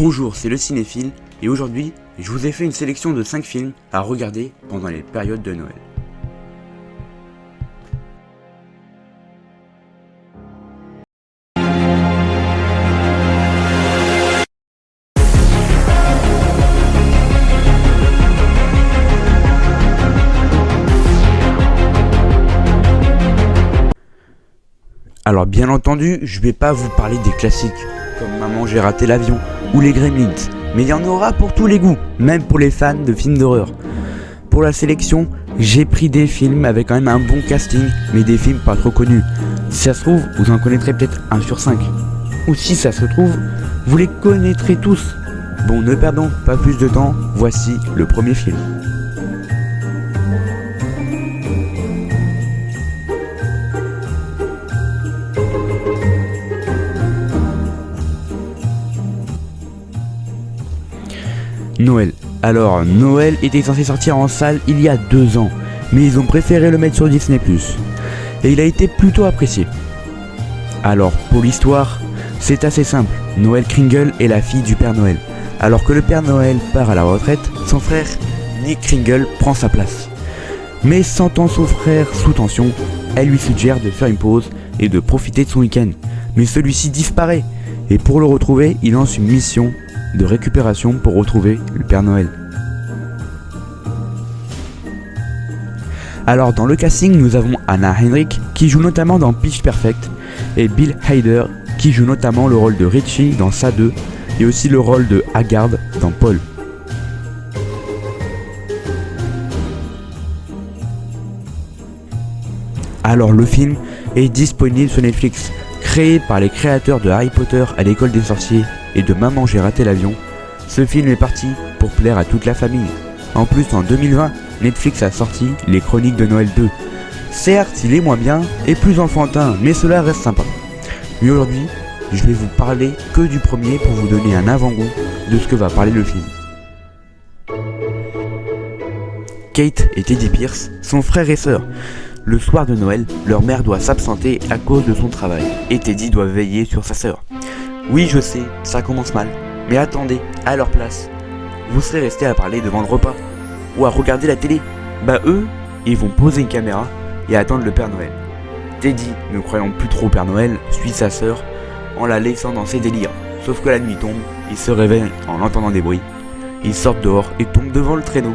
Bonjour, c'est le Cinéphile, et aujourd'hui, je vous ai fait une sélection de 5 films à regarder pendant les périodes de Noël. Alors bien entendu, je vais pas vous parler des classiques, comme Maman j'ai raté l'avion, ou les Gremlins, mais il y en aura pour tous les goûts, même pour les fans de films d'horreur. Pour la sélection, j'ai pris des films avec quand même un bon casting, mais des films pas trop connus. Si ça se trouve, vous en connaîtrez peut-être 1 sur 5. Ou si ça se trouve, vous les connaîtrez tous. Bon, ne perdons pas plus de temps, voici le premier film. Noël. Alors, Noël était censé sortir en salle il y a 2 ans, mais ils ont préféré le mettre sur Disney+. Et il a été plutôt apprécié. Alors, pour l'histoire, c'est assez simple. Noël Kringle est la fille du Père Noël. Alors que le Père Noël part à la retraite, son frère, Nick Kringle, prend sa place. Mais sentant son frère sous tension, elle lui suggère de faire une pause et de profiter de son week-end. Mais celui-ci disparaît, et pour le retrouver, il lance une mission de récupération pour retrouver le Père Noël. Alors dans le casting, nous avons Anna Kendrick qui joue notamment dans Pitch Perfect et Bill Hader qui joue notamment le rôle de Richie dans Sa 2 et aussi le rôle de Haggard dans Paul. Alors le film est disponible sur Netflix. Créé par les créateurs de Harry Potter à l'école des sorciers et de Maman j'ai raté l'avion, ce film est parti pour plaire à toute la famille. En plus, en 2020, Netflix a sorti Les Chroniques de Noël 2. Certes, il est moins bien et plus enfantin, mais cela reste sympa. Mais aujourd'hui, je vais vous parler que du premier pour vous donner un avant-goût de ce que va parler le film. Kate et Teddy Pierce sont frères et sœurs. Le soir de Noël, leur mère doit s'absenter à cause de son travail, et Teddy doit veiller sur sa sœur. Oui, je sais, ça commence mal, mais attendez, à leur place, vous serez restés à parler devant le repas, ou à regarder la télé. Bah eux, ils vont poser une caméra et attendre le Père Noël. Teddy, ne croyant plus trop au Père Noël, suit sa sœur en la laissant dans ses délires. Sauf que la nuit tombe, il se réveille en entendant des bruits. Ils sortent dehors et tombent devant le traîneau.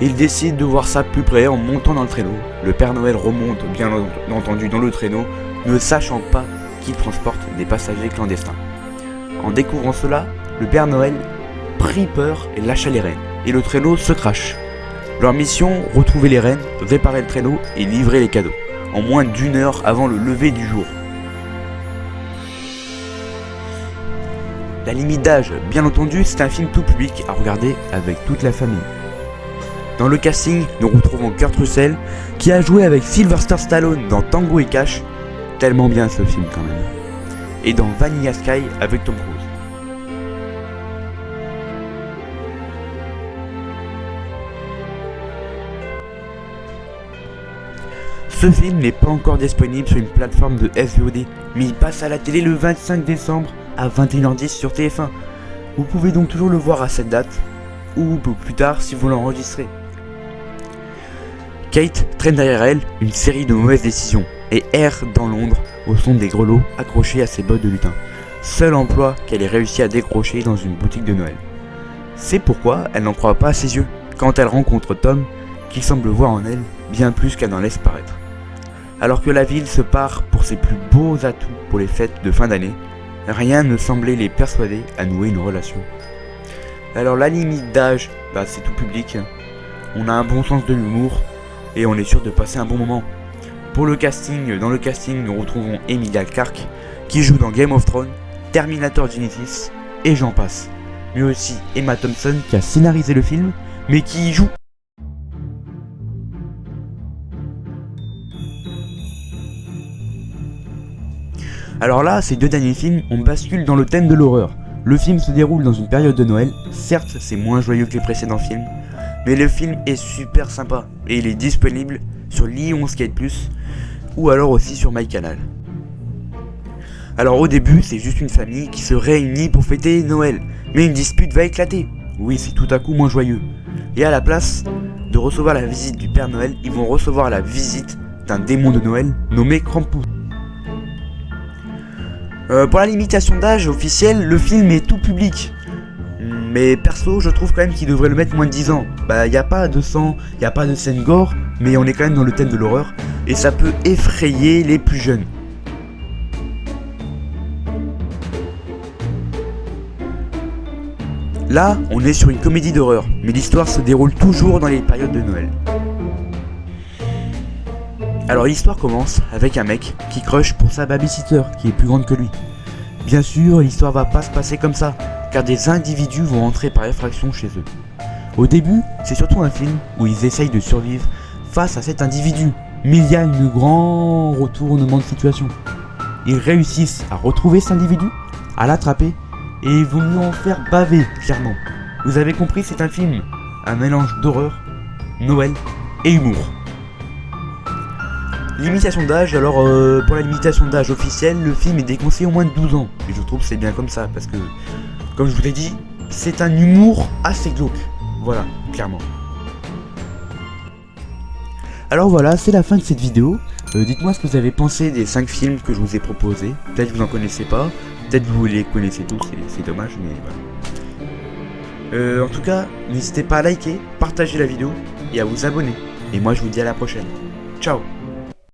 Ils décident de voir ça plus près en montant dans le traîneau. Le Père Noël remonte bien entendu dans le traîneau, ne sachant pas qu'il transporte des passagers clandestins. En découvrant cela, le Père Noël prit peur et lâcha les rênes, et le traîneau se crache. Leur mission, retrouver les rênes, réparer le traîneau et livrer les cadeaux, en moins d'1 heure avant le lever du jour. La limite d'âge, bien entendu, c'est un film tout public à regarder avec toute la famille. Dans le casting, nous retrouvons Kurt Russell qui a joué avec Sylvester Stallone dans Tango et Cash, tellement bien ce film quand même, et dans Vanilla Sky avec Tom Cruise. Ce film n'est pas encore disponible sur une plateforme de SVOD, mais il passe à la télé le 25 décembre à 21h10 sur TF1. Vous pouvez donc toujours le voir à cette date, ou plus tard si vous l'enregistrez. Kate traîne derrière elle une série de mauvaises décisions et erre dans Londres au son des grelots accrochés à ses bottes de lutin. Seul emploi qu'elle ait réussi à décrocher dans une boutique de Noël. C'est pourquoi elle n'en croit pas à ses yeux quand elle rencontre Tom qui semble voir en elle bien plus qu'elle n'en laisse paraître. Alors que la ville se pare pour ses plus beaux atouts pour les fêtes de fin d'année, rien ne semblait les persuader à nouer une relation. Alors la limite d'âge, c'est tout public, on a un bon sens de l'humour et on est sûr de passer un bon moment. Pour le casting, dans le casting, nous retrouvons Emilia Clarke qui joue dans Game of Thrones, Terminator Genesis et j'en passe. Mais aussi Emma Thompson qui a scénarisé le film mais qui y joue. Alors là, ces 2 derniers films, on bascule dans le thème de l'horreur. Le film se déroule dans une période de Noël, certes c'est moins joyeux que les précédents films, mais le film est super sympa et il est disponible sur Lionsgate+, ou alors aussi sur MyCanal. Alors au début, c'est juste une famille qui se réunit pour fêter Noël, mais une dispute va éclater. Oui, c'est tout à coup moins joyeux. Et à la place de recevoir la visite du Père Noël, ils vont recevoir la visite d'un démon de Noël nommé Krampus. Pour la limitation d'âge officielle, le film est tout public. Mais perso, je trouve quand même qu'il devrait le mettre moins de 10 ans. Bah, y a pas de sang, y a pas de scène gore, mais on est quand même dans le thème de l'horreur, et ça peut effrayer les plus jeunes. Là, on est sur une comédie d'horreur, mais l'histoire se déroule toujours dans les périodes de Noël. Alors l'histoire commence avec un mec qui crush pour sa babysitter, qui est plus grande que lui. Bien sûr, l'histoire va pas se passer comme ça, car des individus vont entrer par effraction chez eux. Au début, c'est surtout un film où ils essayent de survivre face à cet individu, mais il y a un grand retournement de situation. Ils réussissent à retrouver cet individu, à l'attraper, et ils vont lui en faire baver, clairement. Vous avez compris, c'est un film, un mélange d'horreur, Noël et humour. Limitation d'âge, alors pour la limitation d'âge officielle, le film est déconseillé au moins de 12 ans. Et je trouve que c'est bien comme ça, parce que, comme je vous l'ai dit, c'est un humour assez glauque. Voilà, clairement. Alors voilà, c'est la fin de cette vidéo. Dites-moi ce que vous avez pensé des 5 films que je vous ai proposés. Peut-être que vous en connaissez pas, peut-être que vous les connaissez tous, c'est dommage, mais voilà. En tout cas, n'hésitez pas à liker, partager la vidéo et à vous abonner. Et moi je vous dis à la prochaine. Ciao.